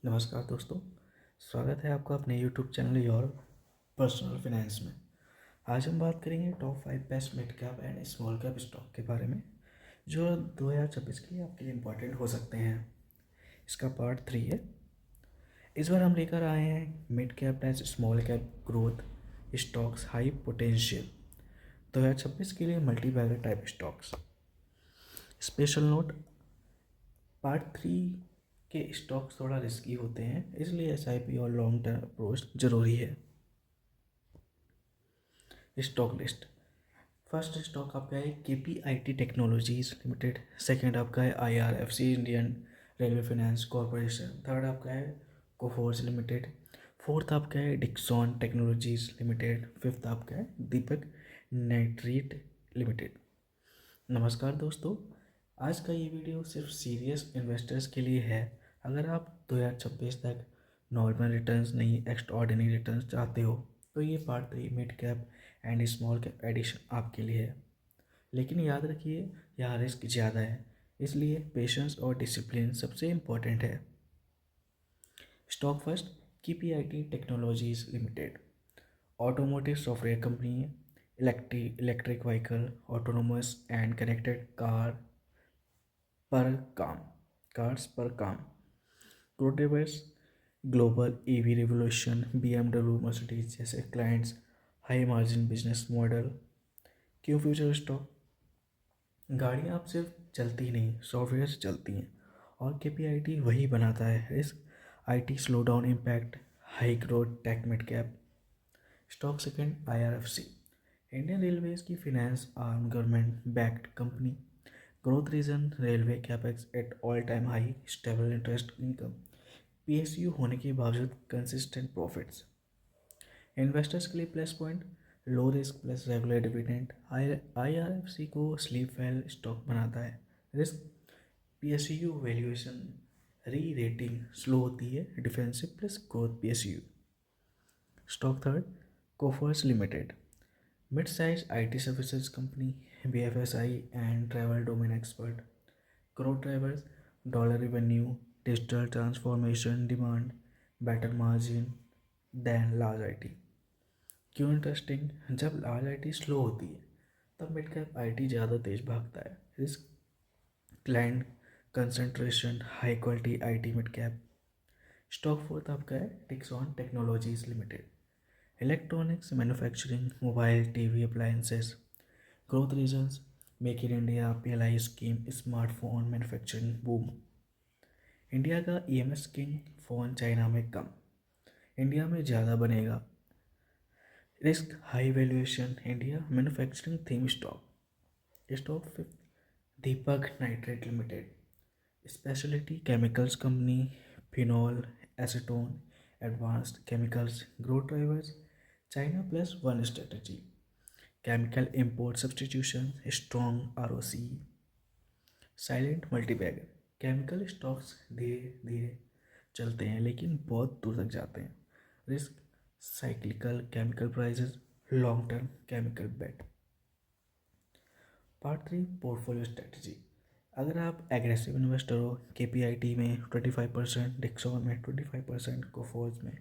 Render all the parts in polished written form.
नमस्कार दोस्तों। स्वागत है आपका अपने YouTube channel your personal finance में। आज हम बात करेंगे top 5 best mid cap and small cap stock के बारे में जो 2026 के लिए आपके लिए इम्पोर्टेंट हो सकते हैं। इसका पार्ट 3 है। इस बार हम लेकर आए हैं mid cap and small cap growth stocks high potential 2026 के लिए multi bagger type stocks. Special note, part 3 के स्टॉक्स थोड़ा रिस्की होते हैं, इसलिए एसआईपी और लॉन्ग टर्म अप्रोच जरूरी है। Stock list. फर्स्ट स्टॉक आपका है केपीआईटी टेक्नोलॉजीज लिमिटेड। सेकंड आपका है IRFC Indian railway finance corporation. Third आपका है कोफोर्ज लिमिटेड। फोर्थ आपका है डिक्सॉन टेक्नोलॉजीज लिमिटेड। फिफ्थ आपका है दीपक नाइट्रेट लिमिटेड। नमस्कार दोस्तों, आज का ये वीडियो सिर्फ सीरियस इन्वेस्टर्स के लिए है। अगर आप 2026 तक नॉर्मल रिटर्न्स नहीं एक्स्ट्राऑर्डिनरी रिटर्न्स चाहते हो तो ये part 3 mid cap and small cap edition आपके लिए है। लेकिन याद रखिए, यहाँ रिस्क ज़्यादा है, इसलिए पेशेंस और डिसिप्लिन सबसे इम्पोर्टेंट है। Stock first, KPIT technologies limited. Automotive software company है। Electric vehicle, autonomous and connected cars पर काम। Growth global EV revolution, BMW, Mercedes जैसे clients, high margin business model. क्यों फ्यूचर स्टॉक? गाड़ियाँ अब सिर्फ चलती नहीं, सॉफ्टवेयर से चलती हैं, और केपीआईटी वही बनाता है। Risk, IT slow down impact, high growth tech mid cap. Stock second, IRFC Indian railways की finance arm government backed company. Growth reason, railway capex at all time high, stable interest income, PSU होने के बावजूद consistent profits. Investors के लिए plus point, low risk plus regular dividend. IRFC को sleep well stock बनाता है। Risk, PSU valuation re rating slow होती है, defensive plus growth PSU. Stock third, Coforge limited, mid size IT services company, BFSI and travel domain expert. Growth drivers, dollar revenue, digital transformation demand, better margin than large IT. क्यों interesting? जब large IT slow होती है तब mid cap IT ज़्यादा तेज भागता है। Risk, client concentration, high quality IT mid cap. Stock fourth आपका है Dixon technologies limited, electronics manufacturing, mobile TV appliances. Growth reasons, make in India, PLI scheme, smartphone manufacturing boom. India का EMS king, phone China में कम, India में ज़्यादा बनेगा। Risk, high valuation, India manufacturing theme stock. Stock fifth, Deepak nitrite limited, speciality chemicals company, phenol, acetone, advanced chemicals. Growth drivers, China plus one strategy, chemical import substitution, strong ROC. Silent multibagger, chemical stocks धीरे धीरे चलते हैं लेकिन बहुत दूर तक जाते हैं। Risk, cyclical chemical prices, long term chemical bet. Part 3, portfolio strategy. अगर आप एग्रेसिव इन्वेस्टर हो, केपीआईटी में 25%, डिक्सॉन में 25%, कोफोर्ज में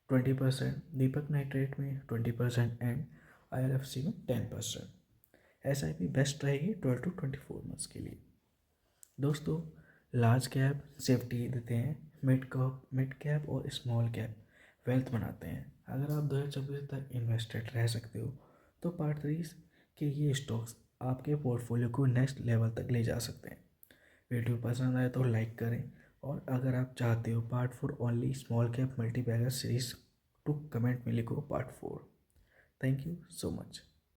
20%, दीपक नाइट्रेट में 20% एंड आईआरएफसी में 10%। एसआईपी बेस्ट रहेगी 12 to 24 मंथ्स के लिए। दोस्तों, लार्ज कैप सेफ्टी देते हैं, मिड कैप और स्मॉल कैप वेल्थ बनाते हैं। अगर आप 2026 तक इन्वेस्टेड रह सकते हो तो पार्ट 3 के ये स्टॉक्स आपके पोर्टफोलियो को नेक्स्ट लेवल तक ले जा सकते हैं। वीडियो पसंद आए तो लाइक करें, और अगर आप चाहते हो part 4 only small cap multi bagger series तो कमेंट में लिखो part 4। Thank you so much.